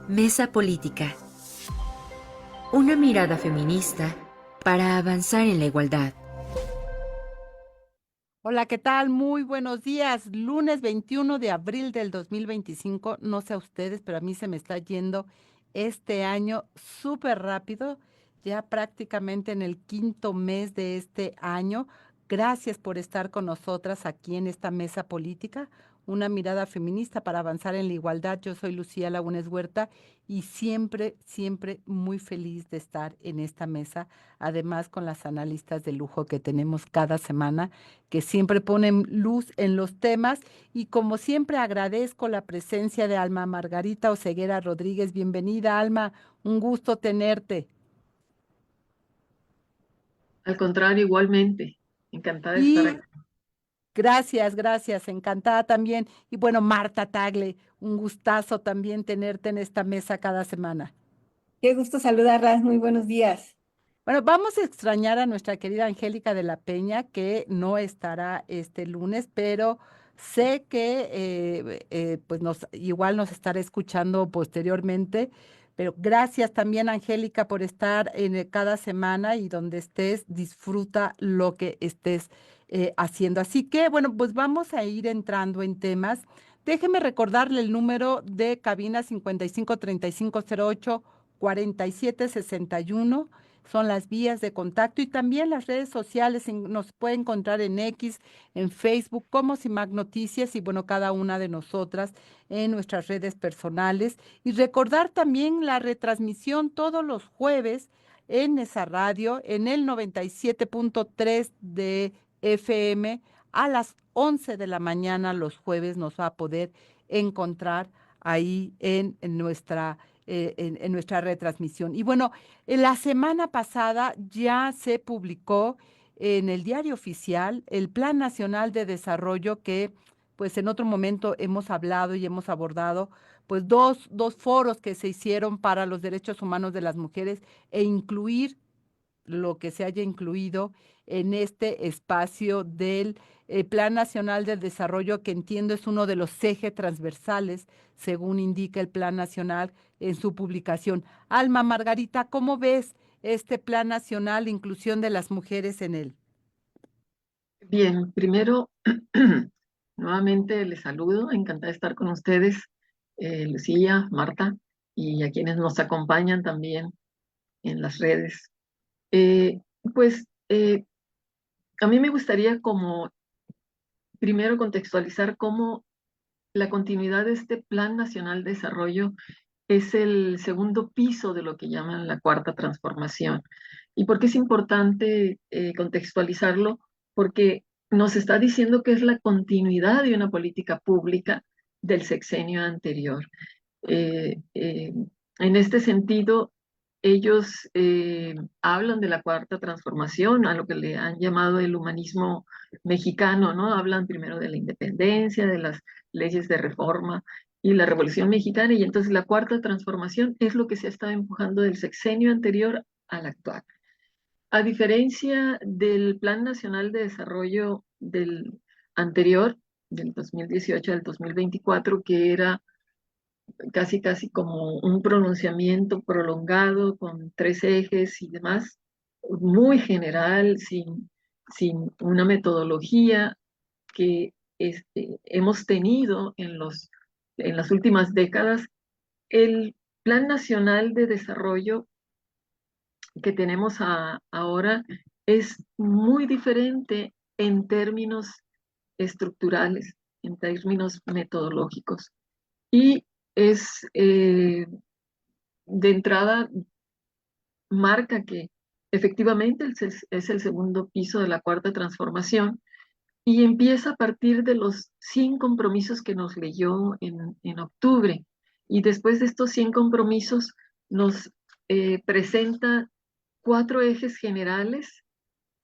Mesa Política. Una mirada feminista para avanzar en la igualdad. Hola, ¿qué tal? Muy buenos días. Lunes 21 de abril del 2025. No sé a ustedes, pero a mí se me está yendo este año súper rápido, ya prácticamente en el quinto mes de este año. Gracias por estar con nosotras aquí en esta mesa política, una mirada feminista para avanzar en la igualdad. Yo soy Lucía Lagunes Huerta y siempre, siempre muy feliz de estar en esta mesa, además con las analistas de lujo que tenemos cada semana que siempre ponen luz en los temas y como siempre agradezco la presencia de Alma Margarita Oseguera Rodríguez. Bienvenida, Alma, un gusto tenerte. Al contrario, igualmente, encantada de estar Y aquí. gracias, gracias, encantada también. Y bueno, Marta Tagle, un gustazo también tenerte en esta mesa cada semana. Qué gusto saludarlas, muy buenos días. Bueno, vamos a extrañar a nuestra querida Angélica de la Peña, que no estará este lunes, pero sé que pues igual nos estará escuchando posteriormente. Pero gracias también, Angélica, por estar en cada semana y donde estés, disfruta lo que estés haciendo. Así que, bueno, pues vamos a ir entrando en temas. Déjeme recordarle el número de cabina 553508-4761 son las vías de contacto y también las redes sociales. Nos puede encontrar en X, en Facebook, como CIMAC Noticias y bueno, cada una de nosotras en nuestras redes personales. Y recordar también la retransmisión todos los jueves en esa radio, en el 97.3 de FM a las 11 de la mañana los jueves nos va a poder encontrar ahí en nuestra retransmisión. Y bueno, la semana pasada ya se publicó en el Diario Oficial el Plan Nacional de Desarrollo que, pues en otro momento hemos hablado y hemos abordado, pues dos foros que se hicieron para los derechos humanos de las mujeres e incluir lo que se haya incluido en este espacio del Plan Nacional de Desarrollo, que entiendo es uno de los ejes transversales, según indica el Plan Nacional en su publicación. Alma Margarita, ¿cómo ves este Plan Nacional de Inclusión de las Mujeres en él? Bien, primero, nuevamente les saludo, encantada de estar con ustedes, Lucía, Marta, y a quienes nos acompañan también en las redes. Eh, pues a mí me gustaría como primero contextualizar cómo la continuidad de este Plan Nacional de Desarrollo es el segundo piso de lo que llaman la cuarta transformación. ¿Y por qué es importante contextualizarlo? Porque nos está diciendo que es la continuidad de una política pública del sexenio anterior. Eh, eh, en este sentido, ellos hablan de la cuarta transformación, a lo que le han llamado el humanismo mexicano, ¿no? Hablan primero de la independencia, de las leyes de reforma y la Revolución Mexicana, y entonces la cuarta transformación es lo que se ha estado empujando del sexenio anterior al actual. A diferencia del Plan Nacional de Desarrollo del anterior, del 2018 al 2024, que era casi como un pronunciamiento prolongado con tres ejes y demás, muy general, sin una metodología que hemos tenido en las últimas décadas. El Plan Nacional de Desarrollo que tenemos ahora es muy diferente en términos estructurales, en términos metodológicos. Y es, de entrada, marca que efectivamente es el segundo piso de la cuarta transformación y empieza a partir de los 100 compromisos que nos leyó en octubre. Y después de estos 100 compromisos nos presenta cuatro ejes generales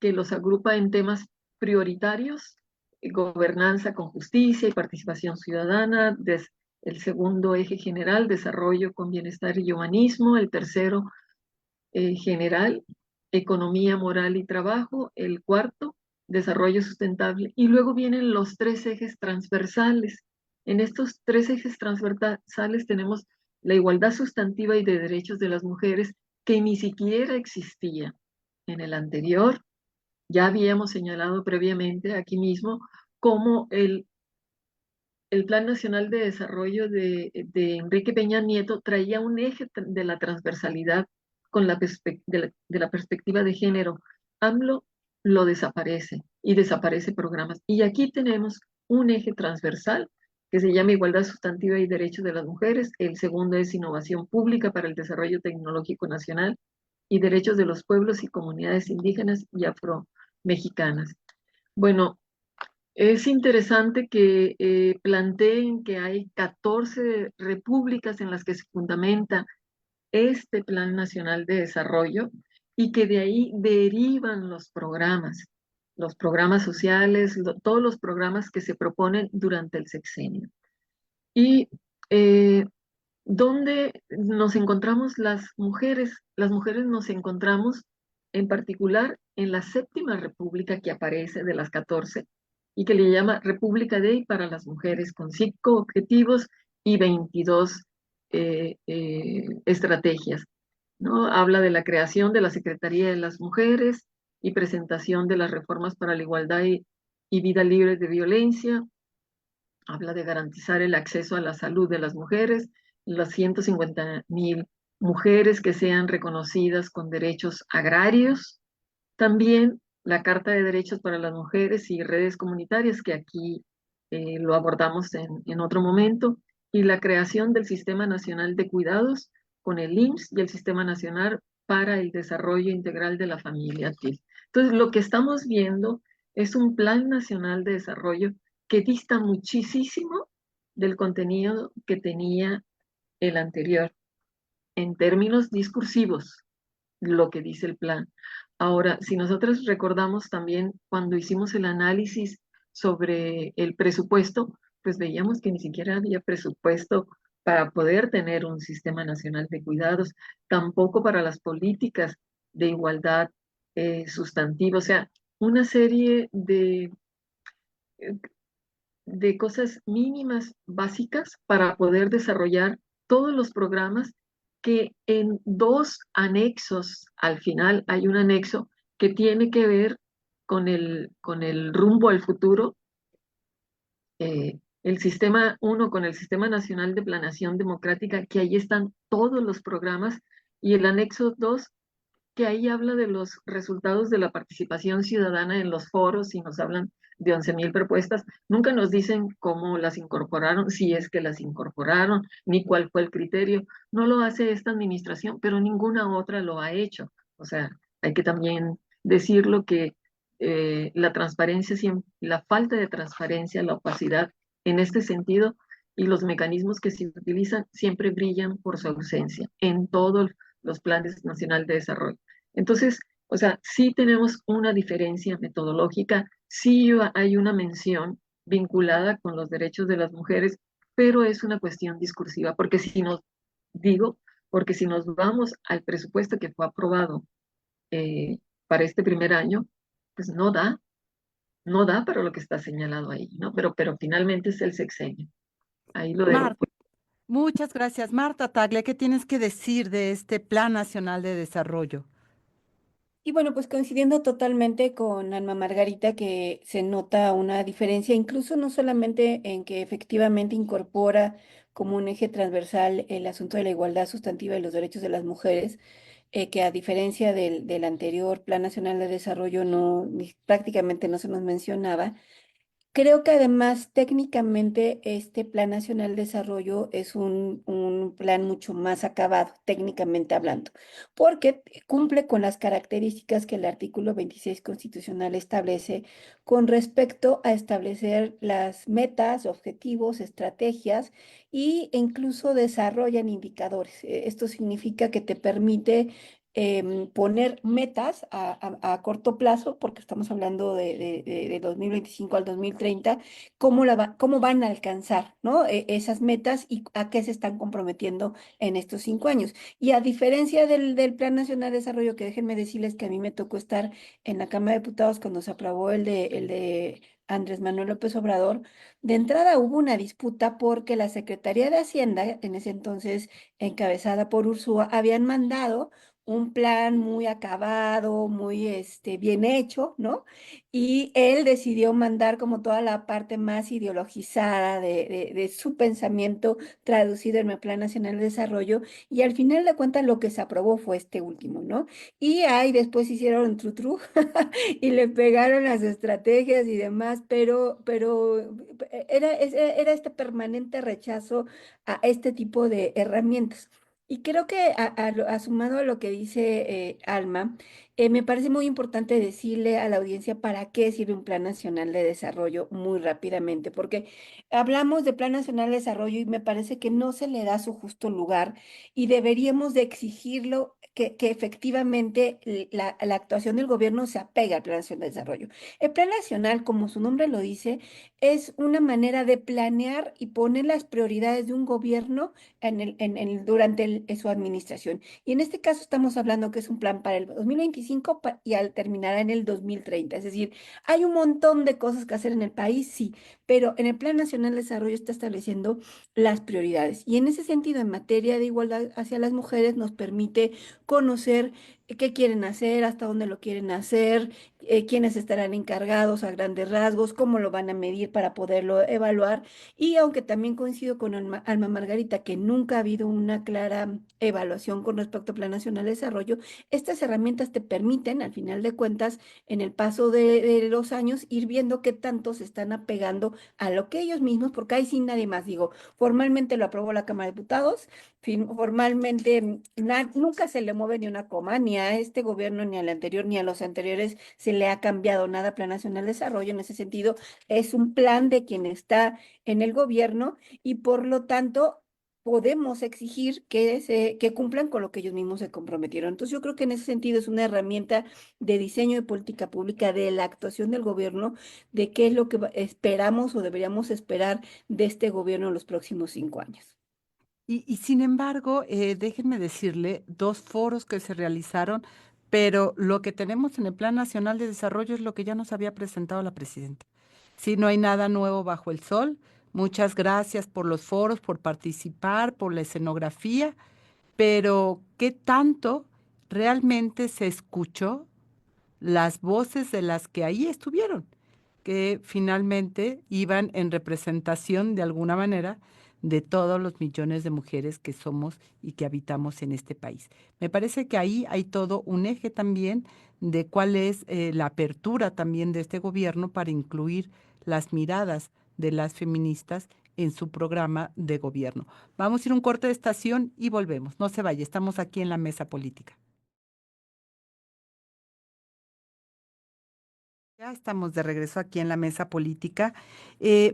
que los agrupa en temas prioritarios: gobernanza con justicia y participación ciudadana; el segundo eje general, desarrollo con bienestar y humanismo; el tercero general, economía, moral y trabajo; el cuarto, desarrollo sustentable; y luego vienen los tres ejes transversales. En estos tres ejes transversales tenemos la igualdad sustantiva y de derechos de las mujeres, que ni siquiera existía en el anterior. Ya habíamos señalado previamente aquí mismo cómo el Plan Nacional de Desarrollo de Enrique Peña Nieto traía un eje de la transversalidad con de la perspectiva de género. AMLO lo desaparece y desaparece programas. Y aquí tenemos un eje transversal que se llama Igualdad Sustantiva y Derechos de las Mujeres. El segundo es Innovación Pública para el Desarrollo Tecnológico Nacional y Derechos de los Pueblos y Comunidades Indígenas y Afromexicanas. Bueno, es interesante que planteen que hay 14 repúblicas en las que se fundamenta este Plan Nacional de Desarrollo y que de ahí derivan los programas sociales, todos los programas que se proponen durante el sexenio. Y eh, ¿dónde nos encontramos las mujeres? Las mujeres nos encontramos en particular en la séptima república que aparece de las 14 y que le llama República Day para las mujeres, con 5 objetivos y 22 estrategias, ¿no? Habla de la creación de la Secretaría de las Mujeres y presentación de las reformas para la igualdad y vida libre de violencia. Habla de garantizar el acceso a la salud de las mujeres, las 150,000 mujeres que sean reconocidas con derechos agrarios. También la Carta de Derechos para las Mujeres y redes comunitarias, que aquí lo abordamos en otro momento, y la creación del Sistema Nacional de Cuidados con el IMSS y el Sistema Nacional para el Desarrollo Integral de la Familia, TIF. Entonces, lo que estamos viendo es un Plan Nacional de Desarrollo que dista muchísimo del contenido que tenía el anterior en términos discursivos, lo que dice el plan. Ahora, si nosotros recordamos también cuando hicimos el análisis sobre el presupuesto, pues veíamos que ni siquiera había presupuesto para poder tener un sistema nacional de cuidados, tampoco para las políticas de igualdad sustantiva, o sea, una serie de cosas mínimas básicas para poder desarrollar todos los programas que en 2 anexos, al final hay un anexo que tiene que ver con el rumbo al futuro, el sistema uno con el Sistema Nacional de Planeación Democrática, que ahí están todos los programas, y el anexo 2 que ahí habla de los resultados de la participación ciudadana en los foros y nos hablan de 11,000 propuestas. Nunca nos dicen cómo las incorporaron, si es que las incorporaron, ni cuál fue el criterio. No lo hace esta administración, pero ninguna otra lo ha hecho. O sea, hay que también decirlo que la transparencia, la falta de transparencia, la opacidad en este sentido y los mecanismos que se utilizan siempre brillan por su ausencia en todos los planes nacionales de desarrollo. Entonces, o sea, sí tenemos una diferencia metodológica, sí hay una mención vinculada con los derechos de las mujeres, pero es una cuestión discursiva, digo, porque si nos vamos al presupuesto que fue aprobado eh, para este primer año, pues no da para lo que está señalado ahí, ¿no? Pero finalmente es el sexenio. Ahí lo dejo. Marta, muchas gracias. Marta Tagle, ¿qué tienes que decir de este Plan Nacional de Desarrollo? Y bueno, pues coincidiendo totalmente con Alma Margarita, que se nota una diferencia, incluso no solamente en que efectivamente incorpora como un eje transversal el asunto de la igualdad sustantiva y los derechos de las mujeres, que a diferencia del anterior Plan Nacional de Desarrollo prácticamente no se nos mencionaba. Creo que además técnicamente este Plan Nacional de Desarrollo es un plan mucho más acabado, técnicamente hablando, porque cumple con las características que el artículo 26 constitucional establece con respecto a establecer las metas, objetivos, estrategias e incluso desarrollan indicadores. Esto significa que te permite poner metas a corto plazo, porque estamos hablando de 2025 al 2030, cómo van a alcanzar, ¿no? Esas metas y a qué se están comprometiendo en estos 5 años. Y a diferencia del Plan Nacional de Desarrollo, que déjenme decirles que a mí me tocó estar en la Cámara de Diputados cuando se aprobó el de Andrés Manuel López Obrador, de entrada hubo una disputa porque la Secretaría de Hacienda, en ese entonces encabezada por Ursúa, habían mandado un plan muy acabado, muy bien hecho, ¿no? Y él decidió mandar como toda la parte más ideologizada de su pensamiento traducido en el Plan Nacional de Desarrollo, y al final de cuentas lo que se aprobó fue este último, ¿no? Y ahí después hicieron tru y le pegaron las estrategias y demás, pero era este permanente rechazo a este tipo de herramientas. Y creo que sumado a lo que dice Alma, me parece muy importante decirle a la audiencia para qué sirve un Plan Nacional de Desarrollo muy rápidamente, porque hablamos de Plan Nacional de Desarrollo y me parece que no se le da su justo lugar y deberíamos de exigirlo que efectivamente la actuación del gobierno se apega al Plan Nacional de Desarrollo. El Plan Nacional, como su nombre lo dice, es una manera de planear y poner las prioridades de un gobierno durante su administración. Y en este caso estamos hablando que es un plan para el 2025 y al terminar en el 2030. Es decir, hay un montón de cosas que hacer en el país, sí, pero en el Plan Nacional de Desarrollo está estableciendo las prioridades. Y en ese sentido, en materia de igualdad hacia las mujeres, nos permite conocer qué quieren hacer, hasta dónde lo quieren hacer, quiénes estarán encargados a grandes rasgos, cómo lo van a medir para poderlo evaluar. Y aunque también coincido con Alma Margarita que nunca ha habido una clara evaluación con respecto al Plan Nacional de Desarrollo, estas herramientas te permiten, al final de cuentas, en el paso de los años, ir viendo qué tanto se están apegando a lo que ellos mismos, porque ahí sí nadie más, digo, formalmente lo aprobó la Cámara de Diputados, formalmente nunca se le mueve ni una coma, ni a este gobierno, ni al anterior, ni a los anteriores se le ha cambiado nada a Plan Nacional de Desarrollo. En ese sentido, es un plan de quien está en el gobierno y por lo tanto podemos exigir que cumplan con lo que ellos mismos se comprometieron. Entonces, yo creo que en ese sentido es una herramienta de diseño de política pública, de la actuación del gobierno, de qué es lo que esperamos o deberíamos esperar de este gobierno en los próximos 5 años. Y sin embargo, déjenme decirle, dos foros que se realizaron, pero lo que tenemos en el Plan Nacional de Desarrollo es lo que ya nos había presentado la presidenta. Sí, no hay nada nuevo bajo el sol. Muchas gracias por los foros, por participar, por la escenografía, pero ¿qué tanto realmente se escuchó las voces de las que ahí estuvieron, que finalmente iban en representación de alguna manera de todos los millones de mujeres que somos y que habitamos en este país? Me parece que ahí hay todo un eje también de cuál es la apertura también de este gobierno para incluir las miradas de las feministas en su programa de gobierno. Vamos a ir a un corte de estación y volvemos. No se vaya, estamos aquí en la mesa política. Ya estamos de regreso aquí en la mesa política.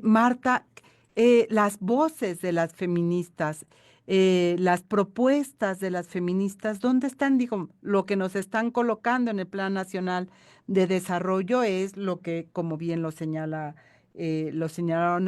Marta, las voces de las feministas, las propuestas de las feministas, ¿dónde están? Digo, lo que nos están colocando en el Plan Nacional de Desarrollo es lo que, como bien lo señalaron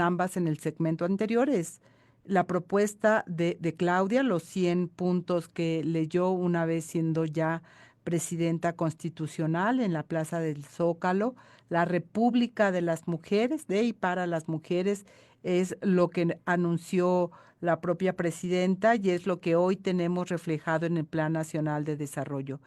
ambas en el segmento anterior, es la propuesta de Claudia, los 100 puntos que leyó una vez siendo ya presidenta constitucional en la Plaza del Zócalo. La República de las Mujeres, de y para las mujeres, es lo que anunció la propia presidenta y es lo que hoy tenemos reflejado en el Plan Nacional de Desarrollo.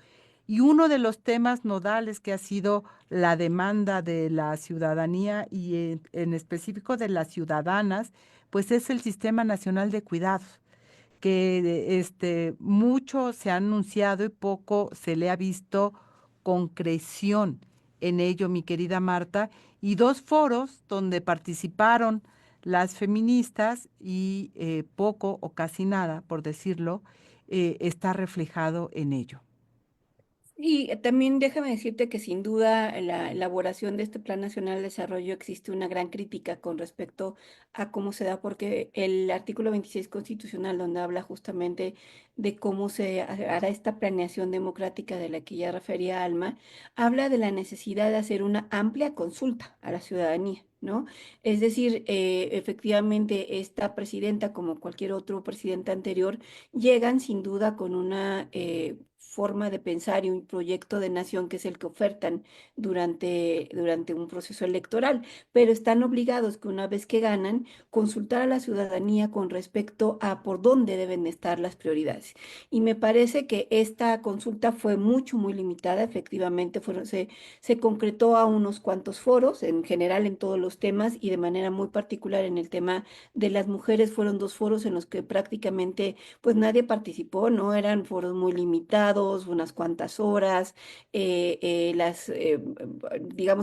Y uno de los temas nodales que ha sido la demanda de la ciudadanía y en específico de las ciudadanas, pues es el Sistema Nacional de Cuidados, que mucho se ha anunciado y poco se le ha visto concreción en ello, mi querida Marta, y dos foros donde participaron las feministas y poco o casi nada, por decirlo, está reflejado en ello. Y también déjame decirte que sin duda en la elaboración de este Plan Nacional de Desarrollo existe una gran crítica con respecto a cómo se da, porque el artículo 26 constitucional, donde habla justamente de cómo se hará esta planeación democrática de la que ya refería Alma, habla de la necesidad de hacer una amplia consulta a la ciudadanía. ¿no? Es decir, efectivamente, esta presidenta, como cualquier otro presidente anterior, llegan sin duda con una forma de pensar y un proyecto de nación que es el que ofertan durante un proceso electoral, pero están obligados que una vez que ganan, consultar a la ciudadanía con respecto a por dónde deben estar las prioridades. Y me parece que esta consulta fue muy limitada, efectivamente, se concretó a unos cuantos foros, en general en todos los temas y de manera muy particular en el tema de las mujeres fueron dos foros en los que prácticamente pues nadie participó, ¿no? Eran foros muy limitados, unas cuantas horas, digamos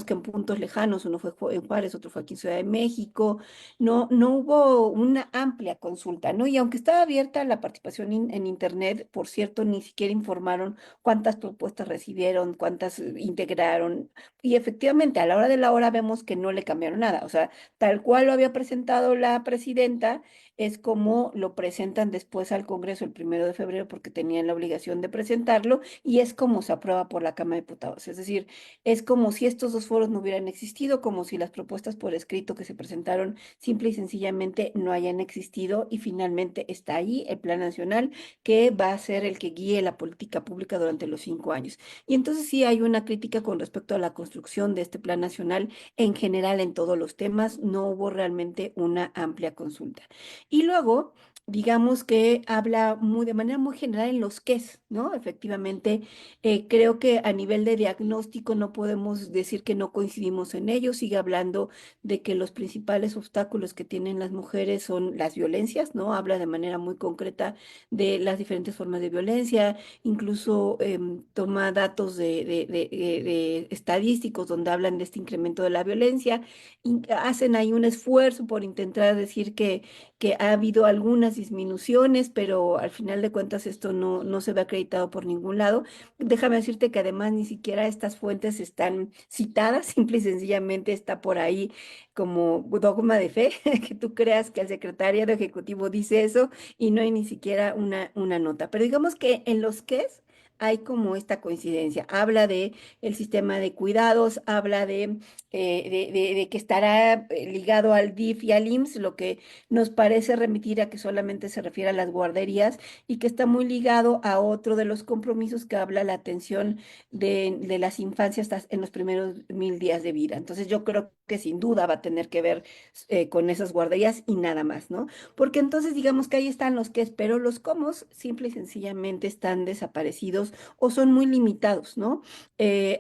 que en puntos lejanos, uno fue en Juárez, otro fue aquí en Ciudad de México, no hubo una amplia consulta, ¿no? Y aunque estaba abierta la participación en Internet, por cierto, ni siquiera informaron cuántas propuestas recibieron, cuántas integraron, y efectivamente a la hora de la hora vemos que no le cambiaron nada, o sea, tal cual lo había presentado la presidenta, es como lo presentan después al Congreso el 1 de febrero porque tenían la obligación de presentarlo y es como se aprueba por la Cámara de Diputados. Es decir, es como si estos dos foros no hubieran existido, como si las propuestas por escrito que se presentaron simple y sencillamente no hayan existido y finalmente está ahí el Plan Nacional que va a ser el que guíe la política pública durante los 5 años. Y entonces sí hay una crítica con respecto a la construcción de este Plan Nacional en general en todos los temas. No hubo realmente una amplia consulta. Y luego, digamos que habla de manera muy general en los qués, ¿no? Efectivamente, creo que a nivel de diagnóstico no podemos decir que no coincidimos en ello. Sigue hablando de que los principales obstáculos que tienen las mujeres son las violencias, ¿no? Habla de manera muy concreta de las diferentes formas de violencia, incluso toma datos de estadísticos donde hablan de este incremento de la violencia, y hacen ahí un esfuerzo por intentar decir que ha habido algunas disminuciones, pero al final de cuentas esto no se ve acreditado por ningún lado. Déjame decirte que además ni siquiera estas fuentes están citadas, simple y sencillamente está por ahí como dogma de fe, que tú creas que el secretariado ejecutivo dice eso y no hay ni siquiera una nota. Pero digamos que en los que hay como esta coincidencia. Habla de el sistema de cuidados, habla de que estará ligado al DIF y al IMSS, lo que nos parece remitir a que solamente se refiere a las guarderías y que está muy ligado a otro de los compromisos que habla la atención de las infancias hasta en los primeros 1000 días de vida. Entonces yo creo que sin duda va a tener que ver con esas guarderías y nada más, ¿no? Porque entonces digamos que ahí están los qués, pero los cómo simple y sencillamente están desaparecidos o son muy limitados, ¿no?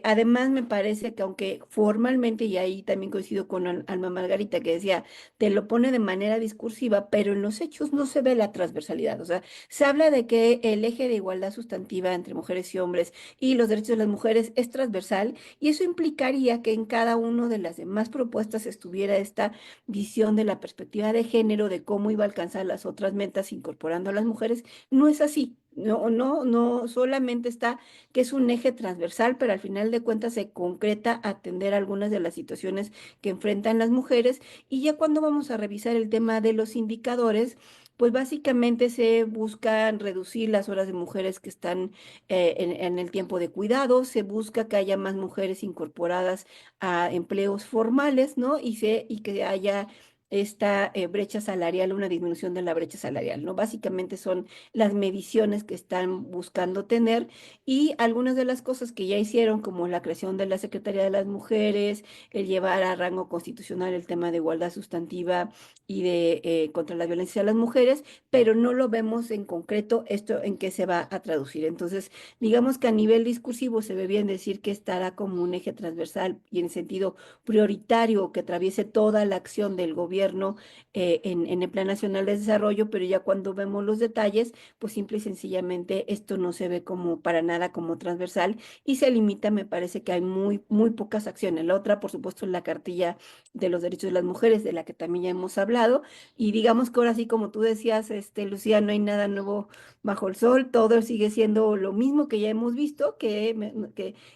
Además, me parece que aunque formalmente, y ahí también coincido con Alma Margarita, que decía, te lo pone de manera discursiva, pero en los hechos no se ve la transversalidad. O sea, se habla de que el eje de igualdad sustantiva entre mujeres y hombres y los derechos de las mujeres es transversal, y eso implicaría que en cada una de las demás propuestas estuviera esta visión de la perspectiva de género, de cómo iba a alcanzar las otras metas incorporando a las mujeres. No es así. No, solamente está que es un eje transversal, pero al final de cuentas se concreta atender algunas de las situaciones que enfrentan las mujeres. Y ya cuando vamos a revisar el tema de los indicadores, pues básicamente se buscan reducir las horas de mujeres que están en el tiempo de cuidado, se busca que haya más mujeres incorporadas a empleos formales, ¿no? Y que haya esta brecha salarial, una disminución de la brecha salarial, ¿no? Básicamente son las mediciones que están buscando tener y algunas de las cosas que ya hicieron, como la creación de la Secretaría de las Mujeres, el llevar a rango constitucional el tema de igualdad sustantiva y de contra la violencia a las mujeres, pero no lo vemos en concreto esto en qué se va a traducir. Entonces, digamos que a nivel discursivo se ve bien decir que estará como un eje transversal y en sentido prioritario que atraviese toda la acción del gobierno en el Plan Nacional de Desarrollo, pero ya cuando vemos los detalles, pues simple y sencillamente esto no se ve como para nada como transversal y se limita, me parece que hay muy pocas acciones. La otra, por supuesto, es la cartilla de los derechos de las mujeres, de la que también ya hemos hablado, y digamos que ahora sí, como tú decías, Lucía, no hay nada nuevo bajo el sol, todo sigue siendo lo mismo que ya hemos visto, que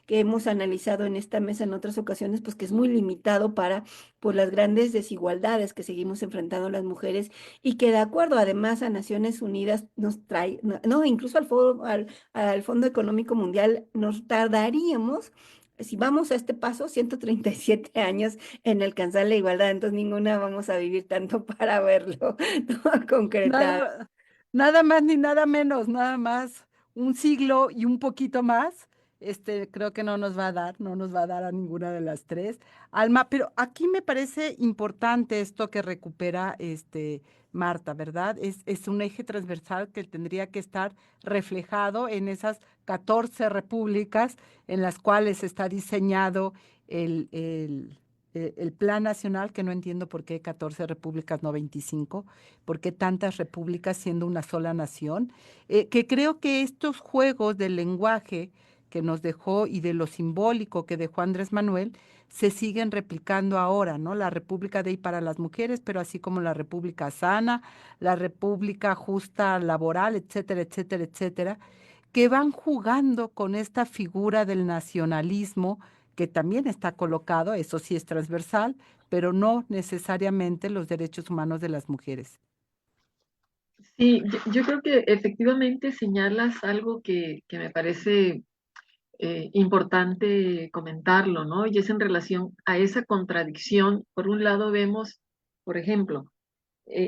hemos analizado en esta mesa en otras ocasiones, pues que es muy limitado para por las grandes desigualdades que seguimos enfrentando las mujeres y que de acuerdo además a Naciones Unidas nos trae, no, incluso al Fondo Económico Mundial nos tardaríamos Si vamos a este paso, 137 años en alcanzar la igualdad, entonces ninguna vamos a vivir tanto para verlo, ¿no? Concretado. Nada, nada más ni nada menos, nada más un siglo y un poquito más. Creo que no nos va a dar, no nos va a dar a ninguna de las tres. Alma, pero aquí me parece importante esto que recupera Marta, ¿verdad? Es un eje transversal que tendría que estar reflejado en esas 14 repúblicas en las cuales está diseñado el Plan Nacional, que no entiendo por qué 14 repúblicas, no 25. ¿Por qué tantas repúblicas siendo una sola nación? Que creo que estos juegos del lenguaje que nos dejó y de lo simbólico que dejó Andrés Manuel se siguen replicando ahora, ¿no? La República de y para las mujeres, pero así como la República sana, la República justa laboral, etcétera, etcétera, etcétera, que van jugando con esta figura del nacionalismo que también está colocado, eso sí es transversal, pero no necesariamente los derechos humanos de las mujeres. Sí, yo creo que efectivamente señalas algo que me parece importante comentarlo, ¿no? Y es en relación a esa contradicción. Por un lado vemos, por ejemplo,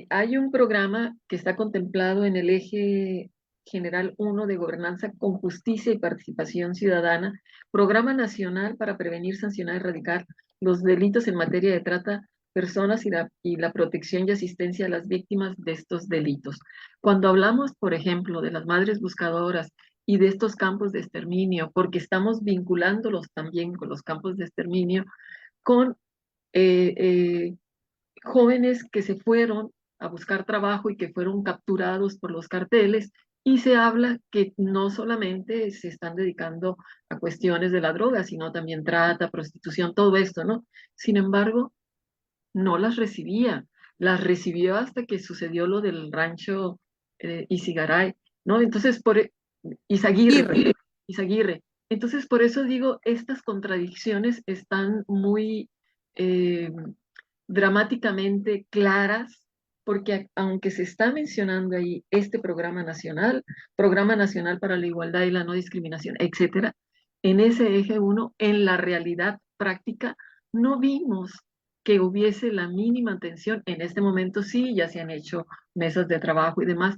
hay un programa que está contemplado en el eje general 1 de gobernanza con justicia y participación ciudadana, Programa Nacional para Prevenir, Sancionar y Erradicar los delitos en materia de trata personas y la protección y asistencia a las víctimas de estos delitos. Cuando hablamos, por ejemplo, de las madres buscadoras y de estos campos de exterminio, porque estamos vinculándolos también con los campos de exterminio, con eh, eh, jóvenes que se fueron a buscar trabajo y que fueron capturados por los carteles, y se habla que no solamente se están dedicando a cuestiones de la droga, sino también trata, prostitución, todo esto, ¿no? Sin embargo, no las recibió hasta que sucedió lo del rancho Isigaray, ¿no? Entonces, Aguirre. Izaguirre. Entonces, por eso digo, estas contradicciones están muy eh, dramáticamente claras, porque aunque se está mencionando ahí este Programa Nacional para la Igualdad y la No Discriminación, etcétera, en ese eje uno, en la realidad práctica, no vimos que hubiese la mínima atención. En este momento sí, ya se han hecho mesas de trabajo y demás,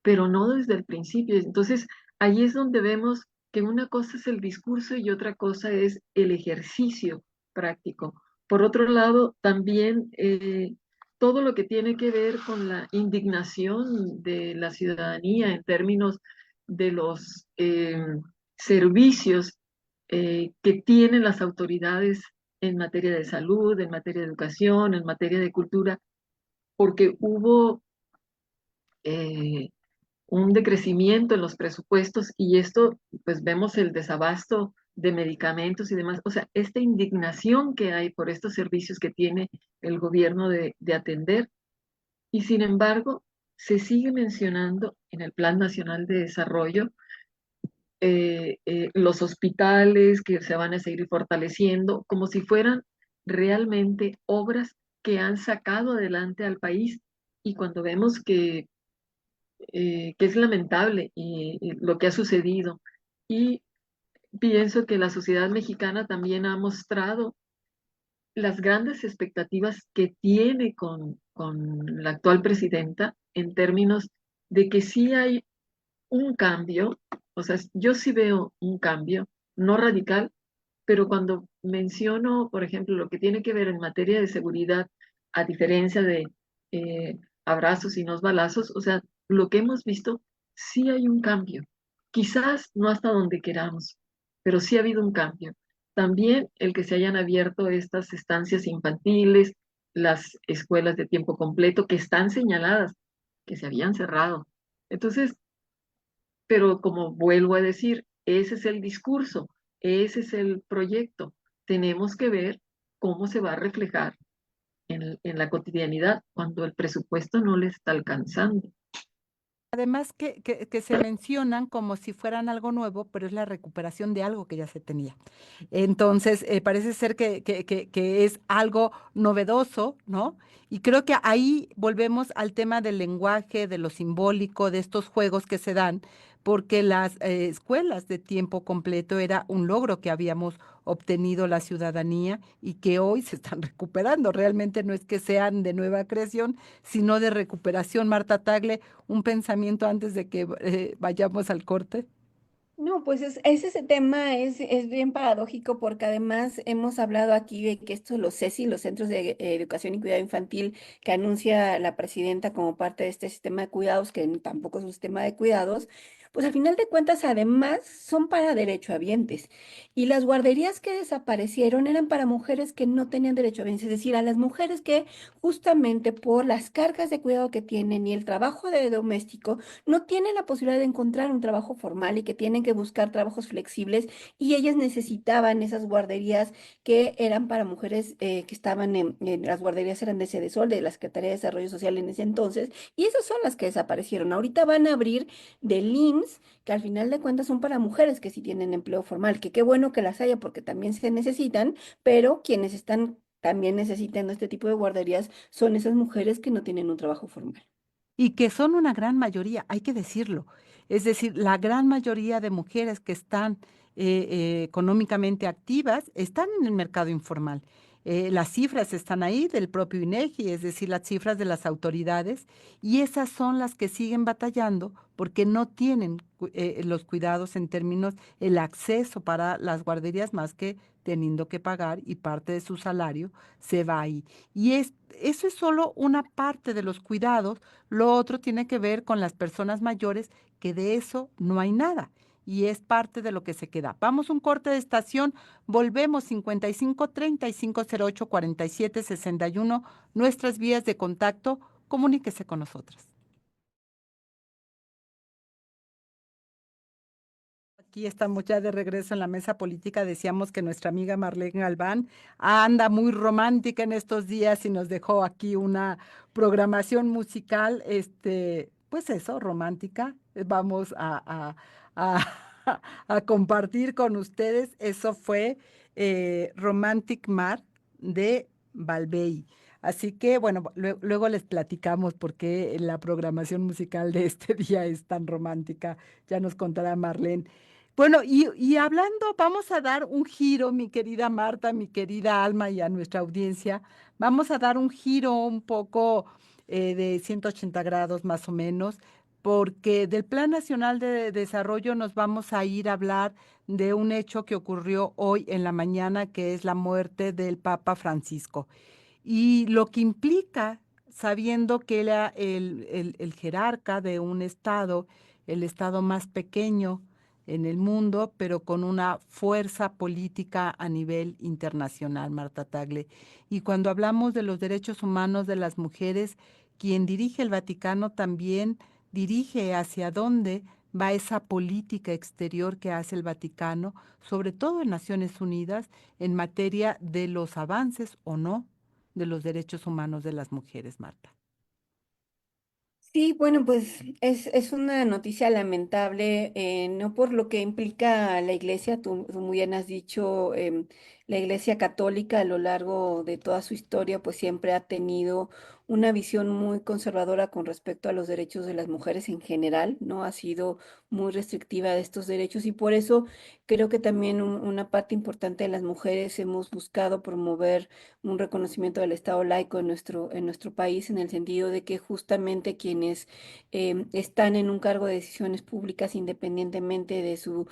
pero no desde el principio. Entonces, ahí es donde vemos que una cosa es el discurso y otra cosa es el ejercicio práctico. Por otro lado, también todo lo que tiene que ver con la indignación de la ciudadanía en términos de los servicios que tienen las autoridades en materia de salud, en materia de educación, en materia de cultura, porque hubo eh, un decrecimiento en los presupuestos y esto, pues vemos el desabasto de medicamentos y demás. O sea, esta indignación que hay por estos servicios que tiene el gobierno de atender, y sin embargo, se sigue mencionando en el Plan Nacional de Desarrollo los hospitales que se van a seguir fortaleciendo como si fueran realmente obras que han sacado adelante al país. Y cuando vemos que es lamentable y lo que ha sucedido. Y pienso que la sociedad mexicana también ha mostrado las grandes expectativas que tiene con la actual presidenta en términos de que sí hay un cambio, o sea, yo sí veo un cambio, no radical, pero cuando menciono, por ejemplo, lo que tiene que ver en materia de seguridad, a diferencia de abrazos y no balazos, o sea, lo que hemos visto, sí hay un cambio. Quizás no hasta donde queramos, pero sí ha habido un cambio. También el que se hayan abierto estas estancias infantiles, las escuelas de tiempo completo que están señaladas, que se habían cerrado. Entonces, pero como vuelvo a decir, ese es el discurso, ese es el proyecto. Tenemos que ver cómo se va a reflejar en la cotidianidad cuando el presupuesto no le está alcanzando. Además que se mencionan como si fueran algo nuevo, pero es la recuperación de algo que ya se tenía. Entonces, parece ser que es algo novedoso, ¿no? Y creo que ahí volvemos al tema del lenguaje, de lo simbólico, de estos juegos que se dan, porque las escuelas de tiempo completo era un logro que habíamos obtenido la ciudadanía y que hoy se están recuperando. Realmente no es que sean de nueva creación, sino de recuperación. Marta Tagle, un pensamiento antes de que vayamos al corte. No, pues ese tema es bien paradójico porque además hemos hablado aquí de que estos, los CESI, los Centros de Educación y Cuidado Infantil, que anuncia la presidenta como parte de este sistema de cuidados, que tampoco es un sistema de cuidados, pues al final de cuentas además son para derechohabientes. Y las guarderías que desaparecieron eran para mujeres que no tenían derechohabientes, es decir, a las mujeres que justamente por las cargas de cuidado que tienen y el trabajo de doméstico, no tienen la posibilidad de encontrar un trabajo formal y que tienen que buscar trabajos flexibles y ellas necesitaban esas guarderías que eran para mujeres que estaban las guarderías eran de Sedesol, de la Secretaría de Desarrollo Social en ese entonces, y esas son las que desaparecieron. Ahorita van a abrir del IMSS, que al final de cuentas son para mujeres que sí tienen empleo formal, que qué bueno que las haya porque también se necesitan, pero quienes están también necesitando este tipo de guarderías son esas mujeres que no tienen un trabajo formal. Y que son una gran mayoría, hay que decirlo. Es decir, la gran mayoría de mujeres que están económicamente activas están en el mercado informal. Las cifras están ahí del propio INEGI, es decir, las cifras de las autoridades, y esas son las que siguen batallando porque no tienen los cuidados en términos, el acceso para las guarderías más que teniendo que pagar y parte de su salario se va ahí. Eso es solo una parte de los cuidados. Lo otro tiene que ver con las personas mayores, que de eso no hay nada y es parte de lo que se queda. Vamos un corte de estación, volvemos 55 35 08 47 61, nuestras vías de contacto, comuníquese con nosotros. Aquí estamos ya de regreso en la mesa política. Decíamos que nuestra amiga Marlene Galván anda muy romántica en estos días y nos dejó aquí una programación musical, pues eso, romántica. Vamos a compartir con ustedes. Eso fue Romantic Mar de Balbey. Así que, bueno, luego les platicamos por qué la programación musical de este día es tan romántica. Ya nos contará Marlene. Bueno, y hablando, vamos a dar un giro, mi querida Marta, mi querida Alma y a nuestra audiencia, vamos a dar un giro un poco de 180 grados más o menos, porque del Plan Nacional de Desarrollo nos vamos a ir a hablar de un hecho que ocurrió hoy en la mañana, que es la muerte del Papa Francisco. Y lo que implica, sabiendo que era el jerarca de un estado, el estado más pequeño en el mundo, pero con una fuerza política a nivel internacional, Marta Tagle. Y cuando hablamos de los derechos humanos de las mujeres, quien dirige el Vaticano también dirige hacia dónde va esa política exterior que hace el Vaticano, sobre todo en Naciones Unidas, en materia de los avances o no de los derechos humanos de las mujeres, Marta. Sí, bueno, pues es una noticia lamentable, no por lo que implica la iglesia, tú muy bien has dicho, la iglesia católica a lo largo de toda su historia, pues siempre ha tenido una visión muy conservadora con respecto a los derechos de las mujeres en general, ¿no? Ha sido muy restrictiva de estos derechos y por eso creo que también una parte importante de las mujeres hemos buscado promover un reconocimiento del Estado laico en nuestro país, en el sentido de que justamente quienes están en un cargo de decisiones públicas, independientemente de su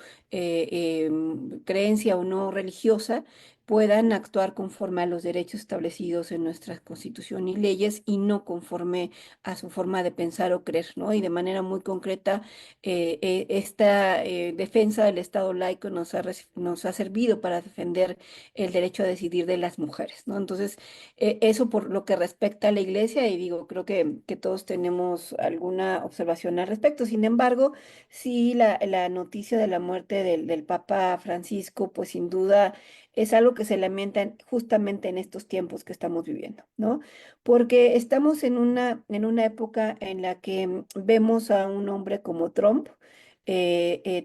creencia o no religiosa, puedan actuar conforme a los derechos establecidos en nuestra Constitución y leyes y no conforme a su forma de pensar o creer, ¿no? Y de manera muy concreta, esta defensa del Estado laico nos ha servido para defender el derecho a decidir de las mujeres, ¿no? Entonces, eso por lo que respecta a la iglesia, y digo, creo que todos tenemos alguna observación al respecto. Sin embargo, sí, la noticia de la muerte del Papa Francisco, pues sin duda es algo que se lamenta justamente en estos tiempos que estamos viviendo, ¿no? Porque estamos en una época en la que vemos a un hombre como Trump,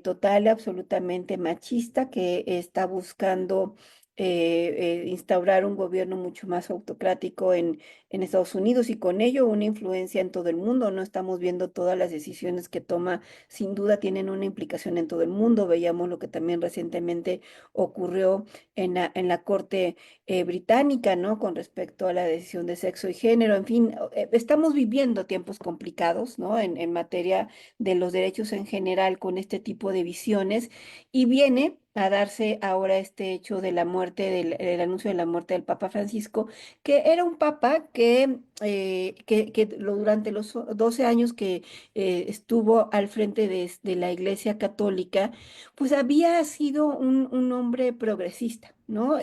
total y absolutamente machista, que está buscando instaurar un gobierno mucho más autocrático en Estados Unidos y con ello una influencia en todo el mundo. No estamos viendo todas las decisiones que toma, sin duda tienen una implicación en todo el mundo. Veíamos lo que también recientemente ocurrió en la Corte británica, ¿no? Con respecto a la decisión de sexo y género. En fin, estamos viviendo tiempos complicados, ¿no? En materia de los derechos en general con este tipo de visiones y viene a darse ahora este hecho de la muerte, el anuncio de la muerte del Papa Francisco, que era un papa que durante los 12 años que estuvo al frente de la Iglesia Católica, pues había sido un hombre progresista, ¿no?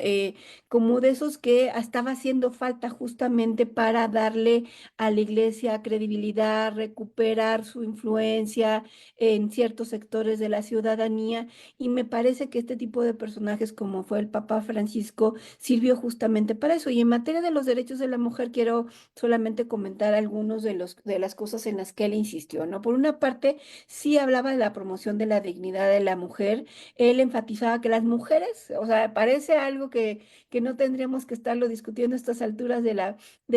Como de esos que estaba haciendo falta justamente para darle a la Iglesia credibilidad, recuperar su influencia en ciertos sectores de la ciudadanía y me parece que este tipo de personajes, como fue el Papa Francisco, sirvió justamente para eso. Y en materia de los derechos de la mujer, quiero solamente comentar algunos de las cosas en las que él insistió, ¿no? Por una parte, sí hablaba de la promoción de la dignidad de la mujer. Él enfatizaba que las mujeres, o sea, parece algo que no tendríamos que estarlo discutiendo a estas alturas de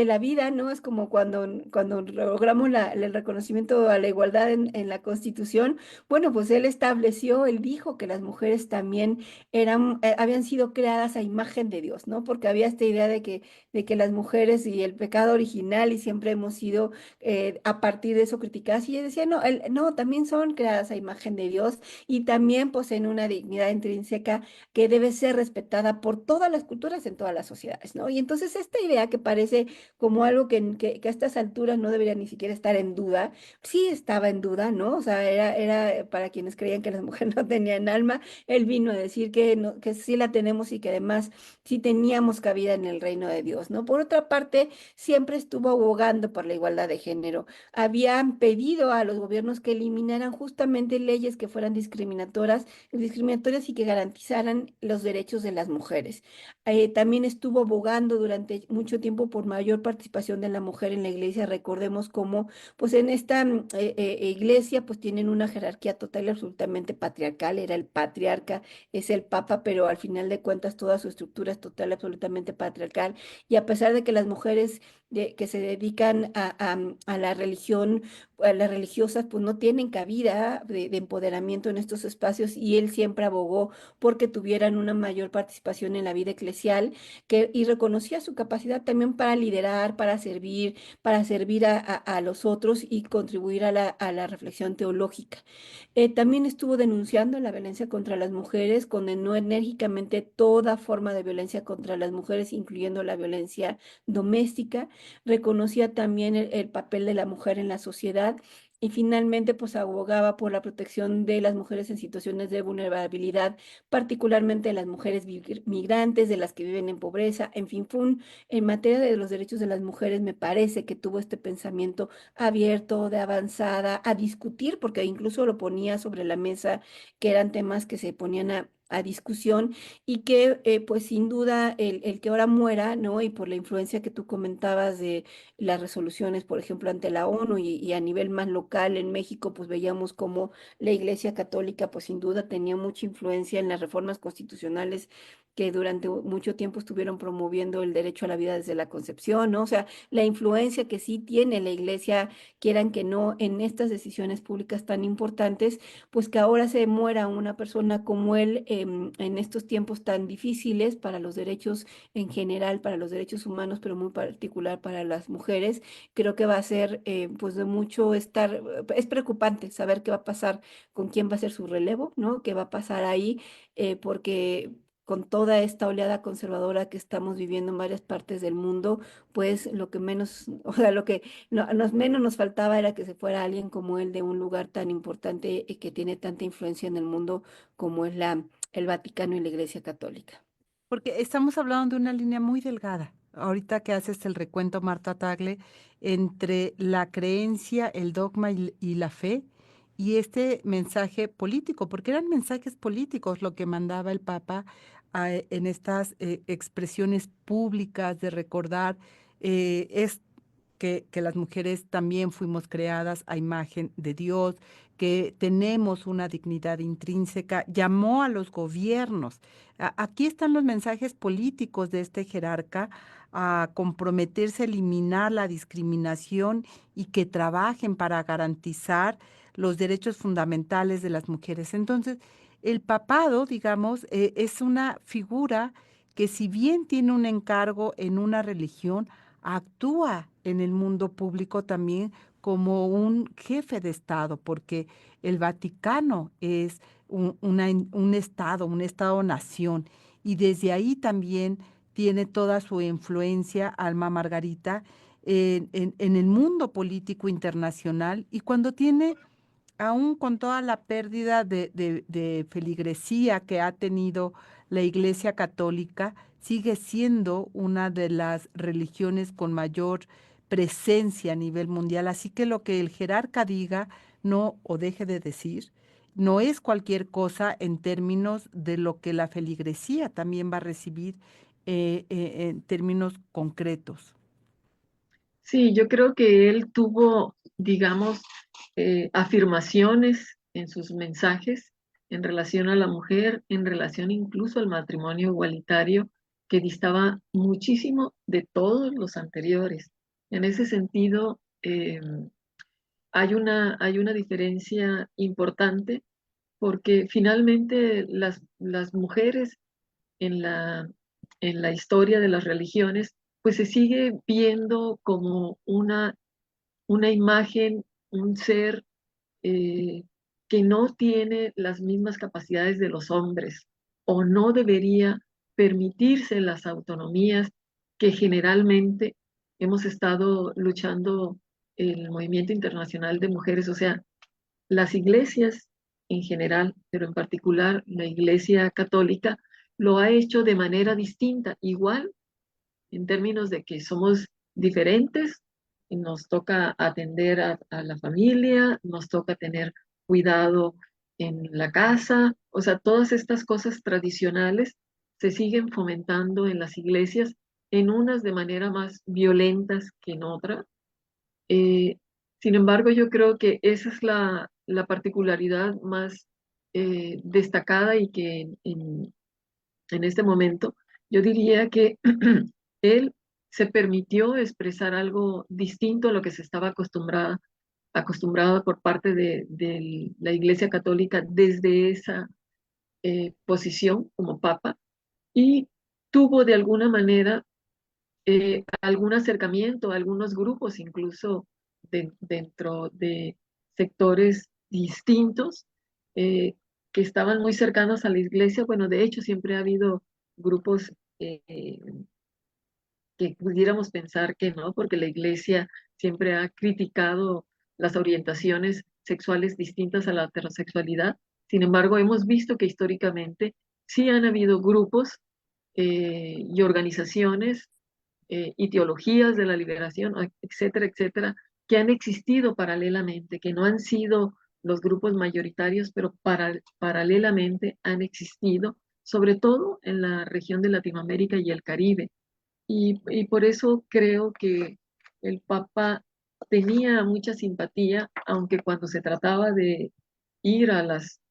la vida, ¿no? Es como cuando logramos el reconocimiento a la igualdad en la Constitución. Bueno, pues él estableció, él dijo que las mujeres también habían sido creadas a imagen de Dios, ¿no? Porque había esta idea de que las mujeres y el pecado original y siempre hemos sido a partir de eso criticadas. Y él decía, no, no, también son creadas a imagen de Dios y también poseen una dignidad intrínseca que debe ser respetada por todas las culturas en todas las sociedades, ¿no? Y entonces esta idea que parece como algo que a estas alturas no debería ni siquiera estar en duda, sí estaba en duda, ¿no? O sea, era para quienes creían que las mujeres no tenían alma, él vino a decir que, no, que sí la tenemos y que además sí teníamos cabida en el reino de Dios, ¿no? Por otra parte, siempre estuvo abogando por la igualdad de género. Habían pedido a los gobiernos que eliminaran justamente leyes que fueran discriminatorias y que garantizaran los derechos de las mujeres. También estuvo abogando durante mucho tiempo por mayor participación de la mujer en la iglesia. Recordemos cómo pues en esta iglesia pues tienen una jerarquía total y absolutamente patriarcal, era el patriarca, es el papa, pero al final de cuentas toda su estructura es total y absolutamente patriarcal y a pesar de que las mujeres que se dedican a la religión, a las religiosas, pues no tienen cabida de empoderamiento en estos espacios y él siempre abogó porque tuvieran una mayor participación en la vida eclesial y reconocía su capacidad también para liderar, para servir a los otros y contribuir a la reflexión teológica. También estuvo denunciando la violencia contra las mujeres, condenó enérgicamente toda forma de violencia contra las mujeres, incluyendo la violencia doméstica, reconocía también el papel de la mujer en la sociedad y finalmente pues abogaba por la protección de las mujeres en situaciones de vulnerabilidad, particularmente de las mujeres migrantes, de las que viven en pobreza, en fin, en materia de los derechos de las mujeres me parece que tuvo este pensamiento abierto, de avanzada, a discutir, porque incluso lo ponía sobre la mesa, que eran temas que se ponían a discusión y que pues sin duda el que ahora muera, ¿no? Y por la influencia que tú comentabas de las resoluciones, por ejemplo, ante la ONU y a nivel más local en México, pues veíamos como la Iglesia Católica pues sin duda tenía mucha influencia en las reformas constitucionales que durante mucho tiempo estuvieron promoviendo el derecho a la vida desde la concepción, ¿no? O sea, la influencia que sí tiene la Iglesia, quieran que no, en estas decisiones públicas tan importantes, pues que ahora se muera una persona como él en estos tiempos tan difíciles para los derechos en general, para los derechos humanos, pero muy particular para las mujeres, creo que va a ser pues de mucho es preocupante saber qué va a pasar con quién va a ser su relevo, ¿no? ¿Qué va a pasar ahí? Porque con toda esta oleada conservadora que estamos viviendo en varias partes del mundo, pues lo que menos, o sea, lo que menos nos faltaba era que se fuera alguien como él de un lugar tan importante y que tiene tanta influencia en el mundo como es el Vaticano y la Iglesia Católica. Porque estamos hablando de una línea muy delgada. Ahorita que haces el recuento, Marta Tagle, entre la creencia, el dogma y la fe, y este mensaje político, porque eran mensajes políticos lo que mandaba el Papa en estas expresiones públicas de recordar es que las mujeres también fuimos creadas a imagen de Dios, que tenemos una dignidad intrínseca, llamó a los gobiernos. Aquí están los mensajes políticos de este jerarca a comprometerse a eliminar la discriminación y que trabajen para garantizar los derechos fundamentales de las mujeres. Entonces, el papado, digamos, es una figura que si bien tiene un encargo en una religión, actúa en el mundo público también como un jefe de Estado, porque el Vaticano es un Estado-nación, y desde ahí también tiene toda su influencia Alma Margarita en el mundo político internacional, y cuando tiene, aún con toda la pérdida de feligresía que ha tenido la Iglesia Católica, sigue siendo una de las religiones con mayor presencia a nivel mundial. Así que lo que el jerarca diga, no, o deje de decir, no es cualquier cosa en términos de lo que la feligresía también va a recibir en términos concretos. Sí, yo creo que él tuvo, digamos, afirmaciones en sus mensajes en relación a la mujer, en relación incluso al matrimonio igualitario, que distaba muchísimo de todos los anteriores. En ese sentido, hay una diferencia importante porque finalmente las mujeres en en la historia de las religiones, pues se sigue viendo como una imagen, un ser eh, que no tiene las mismas capacidades de los hombres o no debería permitirse las autonomías que generalmente hemos estado luchando el movimiento internacional de mujeres, o sea, las iglesias en general, pero en particular la Iglesia Católica, lo ha hecho de manera distinta, igual en términos de que somos diferentes, y nos toca atender a la familia, nos toca tener cuidado en la casa, o sea, todas estas cosas tradicionales se siguen fomentando en las iglesias, en unas de manera más violentas que en otras. Eh, Sin embargo, yo creo que esa es la particularidad más destacada y que en este momento yo diría que él se permitió expresar algo distinto a lo que se estaba acostumbrado por parte de la Iglesia Católica desde esa posición como papa y tuvo de alguna manera algún acercamiento a algunos grupos, incluso dentro de sectores distintos eh, que estaban muy cercanos a la iglesia. Bueno, de hecho, siempre ha habido grupos que pudiéramos pensar que no, porque la iglesia siempre ha criticado las orientaciones sexuales distintas a la heterosexualidad. Sin embargo, hemos visto que históricamente sí han habido grupos y organizaciones ideologías de la liberación, etcétera, etcétera, que han existido paralelamente, que no han sido los grupos mayoritarios, pero paralelamente han existido, sobre todo en la región de Latinoamérica y el Caribe. Y por eso creo que el Papa tenía mucha simpatía, aunque cuando se trataba de ir a las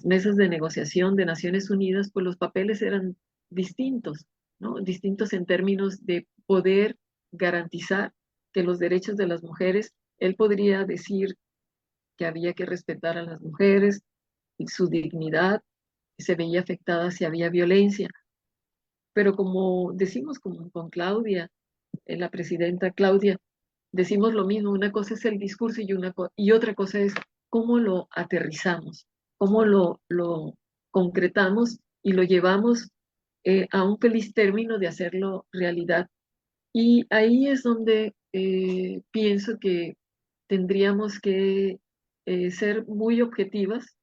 mesas de negociación de Naciones Unidas, pues los papeles eran distintos, ¿no? Distintos en términos de poder garantizar que los derechos de las mujeres, él podría decir que había que respetar a las mujeres y su dignidad se veía afectada si había violencia, pero como decimos con Claudia, la presidenta Claudia, decimos lo mismo, una cosa es el discurso y otra cosa es cómo lo aterrizamos, cómo lo concretamos y lo llevamos a un feliz término de hacerlo realidad. Y ahí es donde pienso que tendríamos que ser muy objetivas,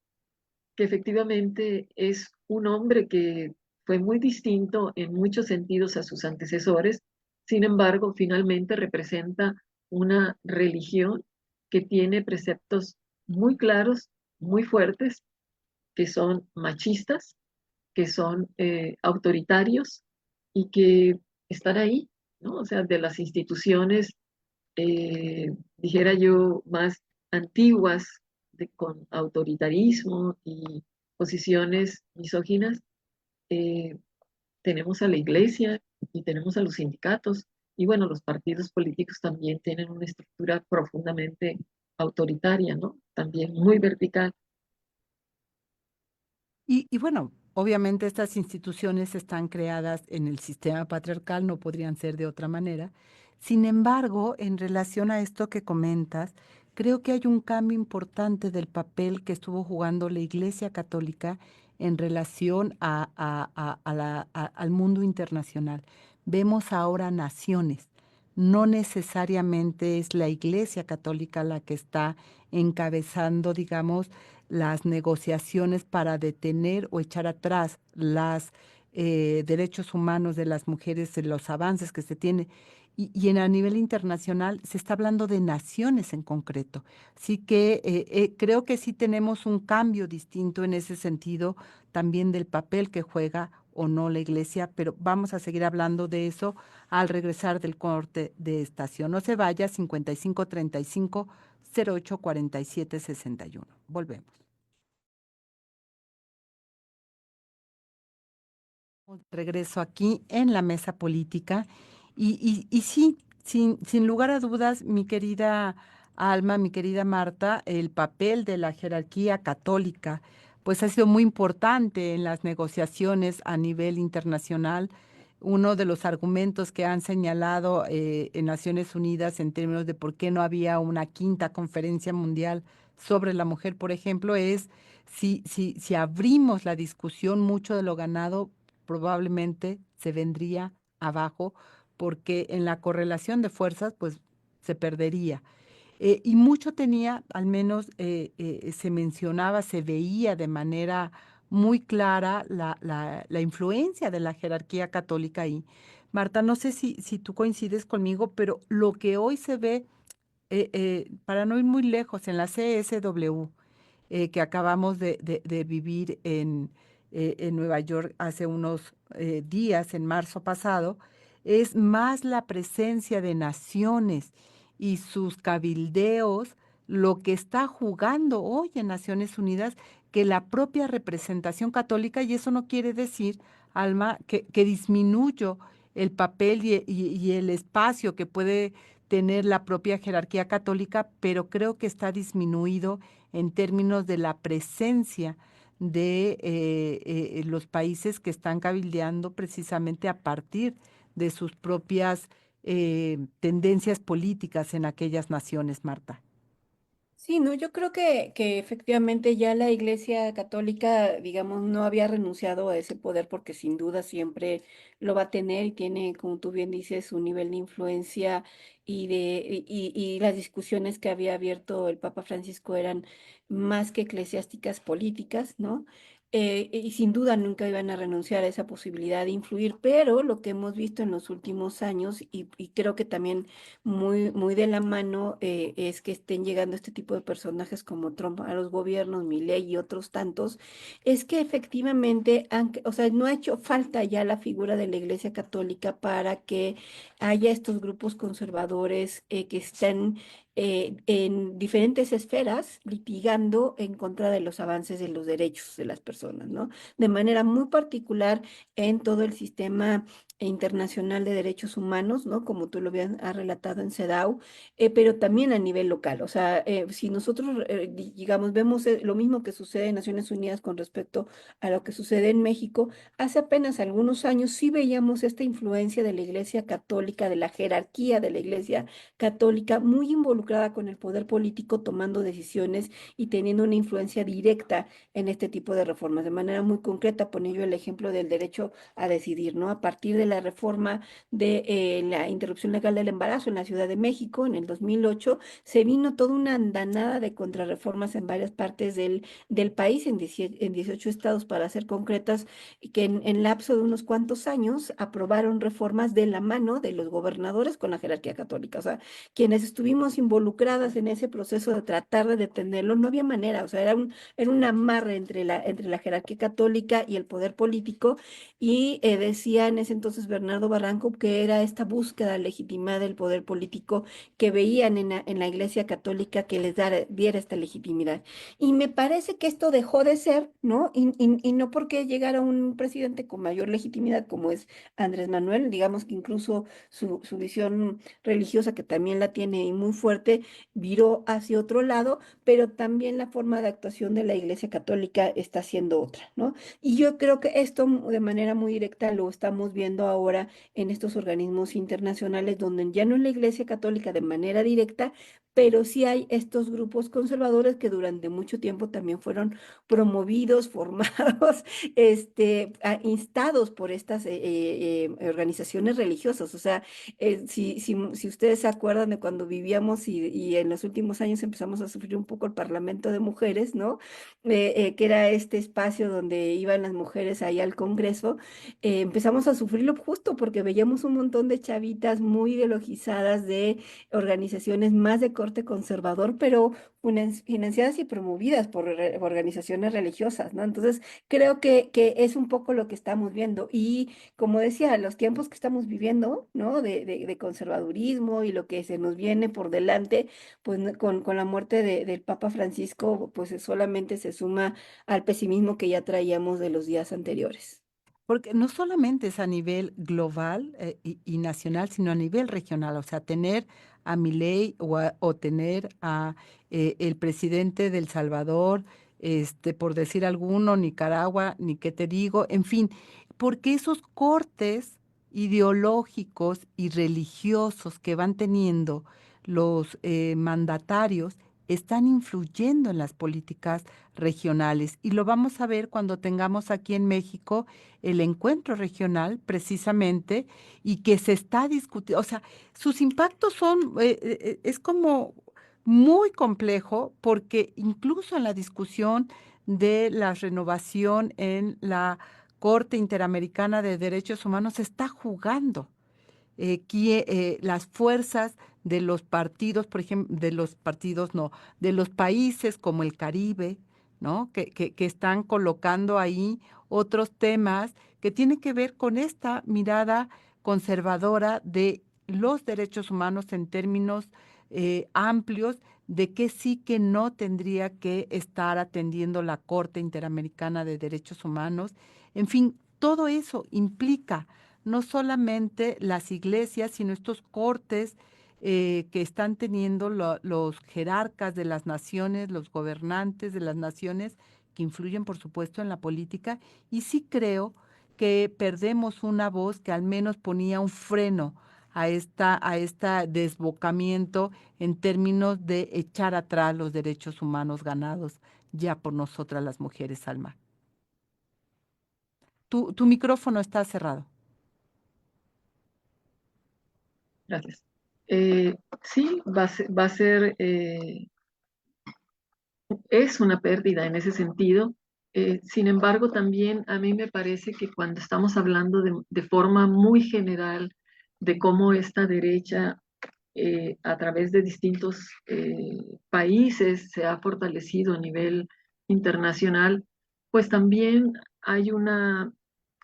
que efectivamente es un hombre que fue muy distinto en muchos sentidos a sus antecesores, sin embargo, finalmente representa una religión que tiene preceptos muy claros, muy fuertes, que son machistas, que son autoritarios y que están ahí, ¿no? O sea, de las instituciones, dijera yo, más antiguas con autoritarismo y posiciones misóginas, tenemos a la iglesia y tenemos a los sindicatos, y bueno, los partidos políticos también tienen una estructura profundamente autoritaria, ¿no? También muy vertical. Y bueno, obviamente estas instituciones están creadas en el sistema patriarcal, no podrían ser de otra manera. Sin embargo, en relación a esto que comentas, creo que hay un cambio importante del papel que estuvo jugando la Iglesia Católica en relación al mundo internacional. Vemos ahora naciones. No necesariamente es la Iglesia Católica la que está encabezando, digamos, las negociaciones para detener o echar atrás los derechos humanos de las mujeres, los avances que se tienen. Y a nivel internacional se está hablando de naciones en concreto. Así que creo que sí tenemos un cambio distinto en ese sentido, también del papel que juega o no la iglesia, pero vamos a seguir hablando de eso al regresar del corte de estación. No se vaya, 5535 084761. Volvemos. Regreso aquí en la mesa política y sí, sin lugar a dudas, mi querida Alma, mi querida Marta, el papel de la jerarquía católica pues ha sido muy importante en las negociaciones a nivel internacional. Uno de los argumentos que han señalado en Naciones Unidas en términos de por qué no había una quinta conferencia mundial sobre la mujer, por ejemplo, es si abrimos la discusión, mucho de lo ganado probablemente se vendría abajo porque en la correlación de fuerzas pues se perdería. Y mucho tenía, al menos se mencionaba, se veía de manera muy clara la influencia de la jerarquía católica ahí. Marta, no sé si tú coincides conmigo, pero lo que hoy se ve, para no ir muy lejos, en la CSW, que acabamos de vivir en Nueva York hace unos días, en marzo pasado, es más la presencia de naciones y sus cabildeos lo que está jugando hoy en Naciones Unidas que la propia representación católica, y eso no quiere decir, Alma, que disminuyo el papel y el espacio que puede tener la propia jerarquía católica, pero creo que está disminuido en términos de la presencia de los países que están cabildeando precisamente a partir de sus propias tendencias políticas en aquellas naciones, Marta. Sí, no, yo creo que efectivamente ya la Iglesia Católica, digamos, no había renunciado a ese poder porque sin duda siempre lo va a tener y tiene, como tú bien dices, un nivel de influencia y las discusiones que había abierto el Papa Francisco eran más que eclesiásticas políticas, ¿no? Y sin duda nunca iban a renunciar a esa posibilidad de influir, pero lo que hemos visto en los últimos años, y creo que también muy de la mano es que estén llegando este tipo de personajes como Trump a los gobiernos, Milei y otros tantos, es que efectivamente, o sea, no ha hecho falta ya la figura de la Iglesia Católica para que haya estos grupos conservadores que estén en diferentes esferas litigando en contra de los avances de los derechos de las personas, ¿no? De manera muy particular en todo el sistema internacional de derechos humanos, ¿no? Como tú lo habías has relatado en CEDAW, pero también a nivel local. O sea, si nosotros, digamos, vemos lo mismo que sucede en Naciones Unidas con respecto a lo que sucede en México, hace apenas algunos años sí veíamos esta influencia de la Iglesia Católica, de la jerarquía de la Iglesia Católica, muy involucrada con el poder político, tomando decisiones y teniendo una influencia directa en este tipo de reformas. De manera muy concreta, ponía yo el ejemplo del derecho a decidir, ¿no? A partir de la reforma de la interrupción legal del embarazo en la Ciudad de México en el 2008, se vino toda una andanada de contrarreformas en varias partes del país, en 18 estados para ser concretas, y que en lapso de unos cuantos años aprobaron reformas de la mano de los gobernadores con la jerarquía católica. O sea, quienes estuvimos involucrados involucradas en ese proceso de tratar de detenerlo, no había manera, o sea, era un amarre entre la jerarquía católica y el poder político, y decía en ese entonces Bernardo Barranco que era esta búsqueda legitimada del poder político que veían en la Iglesia Católica que les diera esta legitimidad. Y me parece que esto dejó de ser, ¿no? Y no porque llegara un presidente con mayor legitimidad como es Andrés Manuel, digamos que incluso su visión religiosa, que también la tiene y muy fuerte, viró hacia otro lado, pero también la forma de actuación de la Iglesia Católica está siendo otra, ¿no? Y yo creo que esto de manera muy directa lo estamos viendo ahora en estos organismos internacionales, donde ya no es la Iglesia Católica de manera directa, pero sí hay estos grupos conservadores que durante mucho tiempo también fueron promovidos, formados, instados por estas organizaciones religiosas. O sea, si ustedes se acuerdan de cuando vivíamos y en los últimos años empezamos a sufrir un poco el Parlamento de Mujeres, ¿no? Que era este espacio donde iban las mujeres ahí al Congreso, empezamos a sufrirlo justo porque veíamos un montón de chavitas muy ideologizadas de organizaciones más de corte conservador, pero financiadas y promovidas por organizaciones religiosas, ¿no? Entonces, creo que es un poco lo que estamos viendo. Y como decía, los tiempos que estamos viviendo, ¿no? De conservadurismo y lo que se nos viene por delante, pues con la muerte del Papa Francisco, pues solamente se suma al pesimismo que ya traíamos de los días anteriores. Porque no solamente es a nivel global y nacional, sino a nivel regional. O sea, tener a Milei o tener a el presidente de El Salvador, por decir alguno, Nicaragua, ni qué te digo, en fin, porque esos cortes ideológicos y religiosos que van teniendo los mandatarios están influyendo en las políticas regionales. Y lo vamos a ver cuando tengamos aquí en México el encuentro regional precisamente y que se está discutiendo, o sea, sus impactos son, es como muy complejo porque incluso en la discusión de la renovación en la Corte Interamericana de Derechos Humanos se está jugando las fuerzas de los partidos, por ejemplo, de los partidos no, de los países como el Caribe, ¿no? Que están colocando ahí otros temas que tienen que ver con esta mirada conservadora de los derechos humanos en términos amplios, de que sí que no tendría que estar atendiendo la Corte Interamericana de Derechos Humanos. En fin, todo eso implica no solamente las iglesias, sino estos cortes que están teniendo los jerarcas de las naciones, los gobernantes de las naciones, que influyen, por supuesto, en la política. Y sí creo que perdemos una voz que al menos ponía un freno a esta desbocamiento en términos de echar atrás los derechos humanos ganados ya por nosotras las mujeres, Alma. Tu micrófono está cerrado. Gracias. Sí, va a ser es una pérdida en ese sentido. Sin embargo, también a mí me parece que cuando estamos hablando de forma muy general de cómo esta derecha a través de distintos países se ha fortalecido a nivel internacional, pues también hay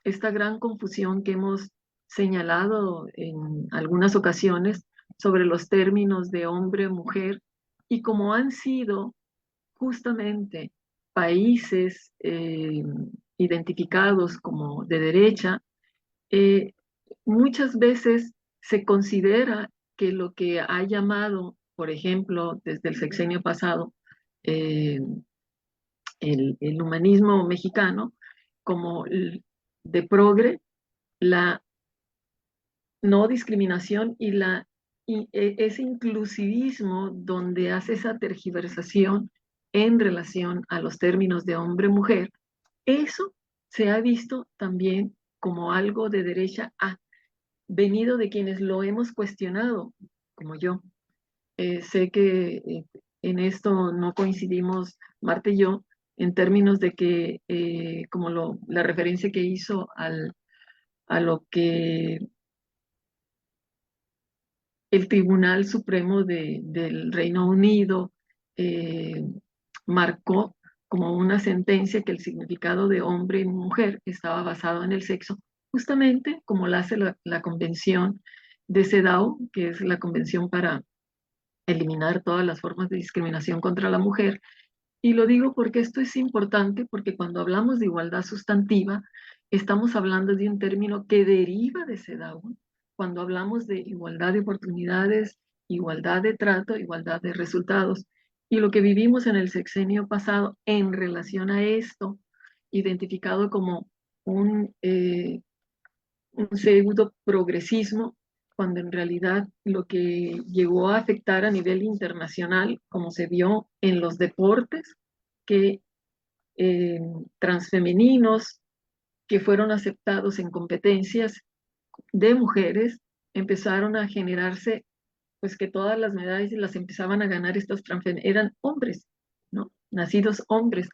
esta gran confusión que hemos señalado en algunas ocasiones sobre los términos de hombre, mujer, y como han sido justamente países identificados como de derecha, eh, muchas veces se considera que lo que ha llamado, por ejemplo, desde el sexenio pasado, eh, el humanismo mexicano, como de progre, la no discriminación ese inclusivismo donde hace esa tergiversación en relación a los términos de hombre-mujer, eso se ha visto también como algo de derecha, ha venido de quienes lo hemos cuestionado, como yo. Sé que en esto no coincidimos Marta y yo, en términos de que, como la referencia que hizo a lo que el Tribunal Supremo del Reino Unido eh, marcó como una sentencia que el significado de hombre y mujer estaba basado en el sexo, justamente como lo hace la Convención de CEDAW, que es la convención para eliminar todas las formas de discriminación contra la mujer. Y lo digo porque esto es importante, porque cuando hablamos de igualdad sustantiva, estamos hablando de un término que deriva de CEDAW. Cuando hablamos de igualdad de oportunidades, igualdad de trato, igualdad de resultados. Y lo que vivimos en el sexenio pasado en relación a esto, identificado como un, eh, un pseudo progresismo, cuando en realidad lo que llegó a afectar a nivel internacional, como se vio en los deportes, que eh, transfemeninos que fueron aceptados en competencias de mujeres, empezaron a generarse, pues que todas las medallas las empezaban a ganar estos transfemeninos, eran hombres, ¿no? Nacidos hombres.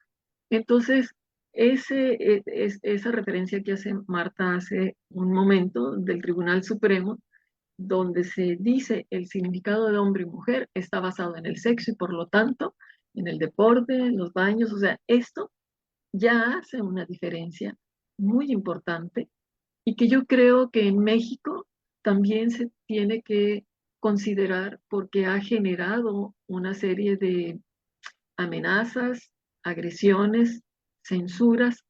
Entonces, esa referencia que hace Marta hace un momento del Tribunal Supremo, donde se dice el significado de hombre y mujer está basado en el sexo y por lo tanto en el deporte, en los baños, o sea, esto ya hace una diferencia muy importante y que yo creo que en México también se tiene que considerar porque ha generado una serie de amenazas, agresiones, censuras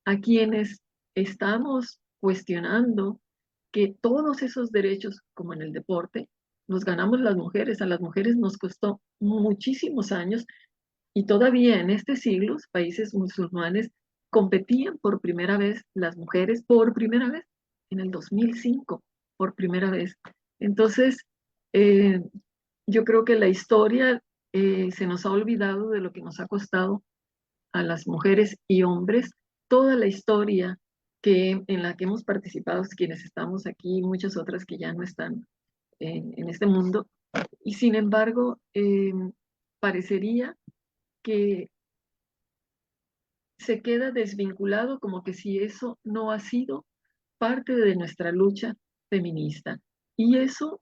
a quienes estamos cuestionando que todos esos derechos, como en el deporte, los ganamos las mujeres. A las mujeres nos costó muchísimos años y todavía en este siglo, países musulmanes competían por primera vez las mujeres, por primera vez, en el 2005, por primera vez. Entonces, eh, yo creo que la historia se nos ha olvidado de lo que nos ha costado a las mujeres y hombres, toda la historia en la que hemos participado, quienes estamos aquí y muchas otras que ya no están en este mundo. Y sin embargo, parecería que se queda desvinculado como que si eso no ha sido parte de nuestra lucha feminista. Y eso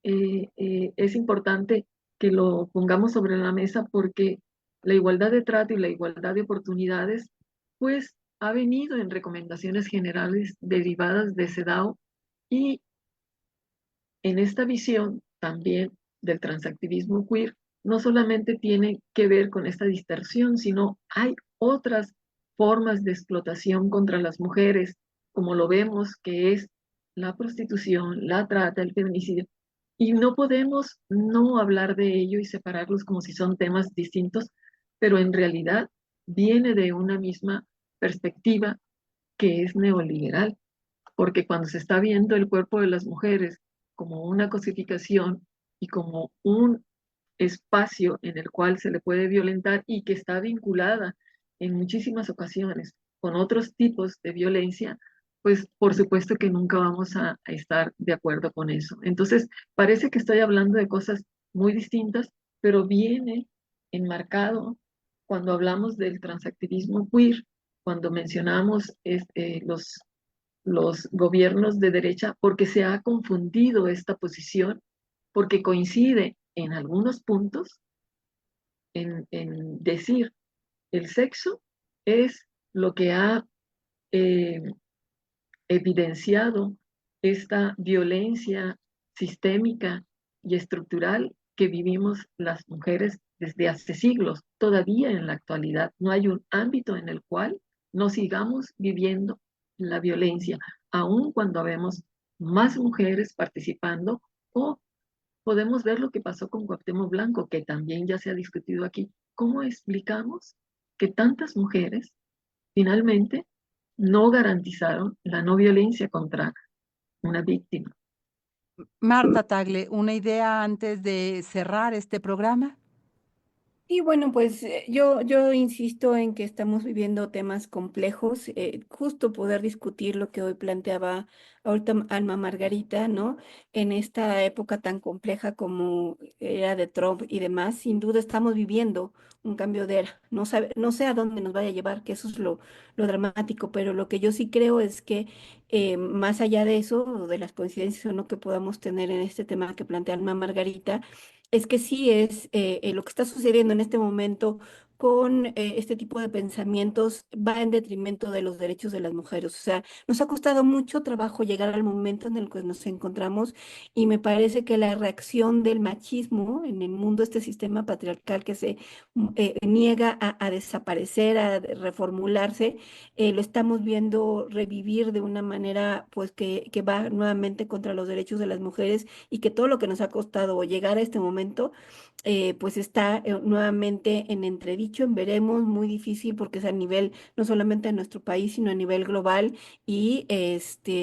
es importante que lo pongamos sobre la mesa porque la igualdad de trato y la igualdad de oportunidades, pues ha venido en recomendaciones generales derivadas de CEDAW y en esta visión también del transactivismo queer, no solamente tiene que ver con esta distorsión, sino hay otras formas de explotación contra las mujeres, como lo vemos, que es la prostitución, la trata, el feminicidio. Y no podemos no hablar de ello y separarlos como si son temas distintos, pero en realidad viene de una misma perspectiva que es neoliberal, porque cuando se está viendo el cuerpo de las mujeres como una cosificación y como un espacio en el cual se le puede violentar y que está vinculada en muchísimas ocasiones con otros tipos de violencia, pues por supuesto que nunca vamos a estar de acuerdo con eso. Entonces, parece que estoy hablando de cosas muy distintas, pero viene enmarcado cuando hablamos del transactivismo queer, cuando mencionamos los gobiernos de derecha, porque se ha confundido esta posición, porque coincide en algunos puntos en decir el sexo es lo que ha eh, evidenciado esta violencia sistémica y estructural que vivimos las mujeres desde hace siglos. Todavía en la actualidad no hay un ámbito en el cual no sigamos viviendo la violencia, aun cuando vemos más mujeres participando o podemos ver lo que pasó con Cuauhtémoc Blanco, que también ya se ha discutido aquí. ¿Cómo explicamos que tantas mujeres finalmente no garantizaron la no violencia contra una víctima? Marta Tagle, una idea antes de cerrar este programa. Y bueno, pues yo insisto en que estamos viviendo temas complejos, justo poder discutir lo que hoy planteaba ahorita Alma Margarita, ¿no? En esta época tan compleja como era de Trump y demás, sin duda estamos viviendo un cambio de era. No sé a dónde nos vaya a llevar, que eso es lo dramático, pero lo que yo sí creo es que más allá de eso, o de las coincidencias o no que podamos tener en este tema que plantea Alma Margarita, es que sí es lo que está sucediendo en este momento con este tipo de pensamientos va en detrimento de los derechos de las mujeres. O sea, nos ha costado mucho trabajo llegar al momento en el que nos encontramos y me parece que la reacción del machismo en el mundo, este sistema patriarcal que se niega a desaparecer, a reformularse, lo estamos viendo revivir de una manera pues que va nuevamente contra los derechos de las mujeres y que todo lo que nos ha costado llegar a este momento, pues está nuevamente en entredicho, en veremos, muy difícil porque es a nivel no solamente de nuestro país, sino a nivel global y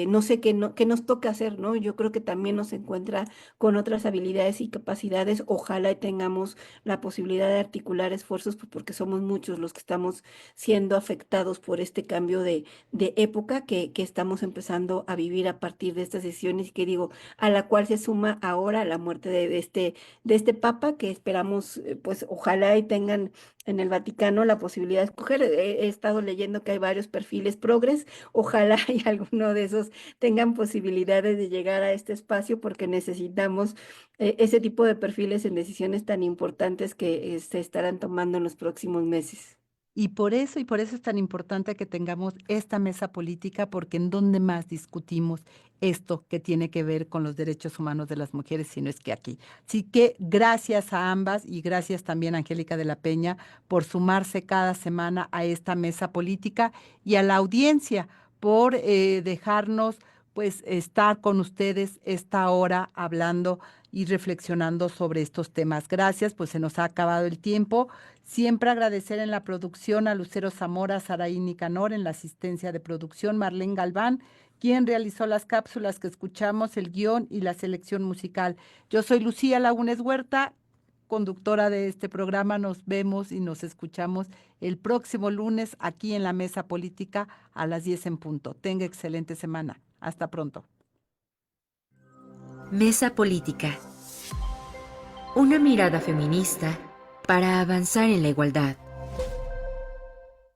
no sé qué nos toca hacer, ¿no? Yo creo que también nos encuentra con otras habilidades y capacidades, ojalá y tengamos la posibilidad de articular esfuerzos, pues, porque somos muchos los que estamos siendo afectados por este cambio de época que estamos empezando a vivir a partir de estas decisiones y que digo, a la cual se suma ahora la muerte de este papa que esperamos, pues ojalá y tengan en el Vaticano la posibilidad de escoger. He estado leyendo que hay varios perfiles progres, ojalá y alguno de esos tengan posibilidades de llegar a este espacio porque necesitamos ese tipo de perfiles en decisiones tan importantes que se estarán tomando en los próximos meses. Y por eso es tan importante que tengamos esta mesa política, porque en donde más discutimos esto que tiene que ver con los derechos humanos de las mujeres, si no es que aquí. Así que gracias a ambas y gracias también a Angélica de la Peña por sumarse cada semana a esta mesa política y a la audiencia por dejarnos pues estar con ustedes esta hora hablando y reflexionando sobre estos temas. Gracias, pues se nos ha acabado el tiempo. Siempre agradecer en la producción a Lucero Zamora, Saraí Nicanor, en la asistencia de producción, Marlene Galván, quien realizó las cápsulas que escuchamos, el guión y la selección musical. Yo soy Lucía Lagunes Huerta, conductora de este programa. Nos vemos y nos escuchamos el próximo lunes aquí en la Mesa Política a las 10 en punto. Tenga excelente semana. Hasta pronto. Mesa Política. Una mirada feminista para avanzar en la igualdad.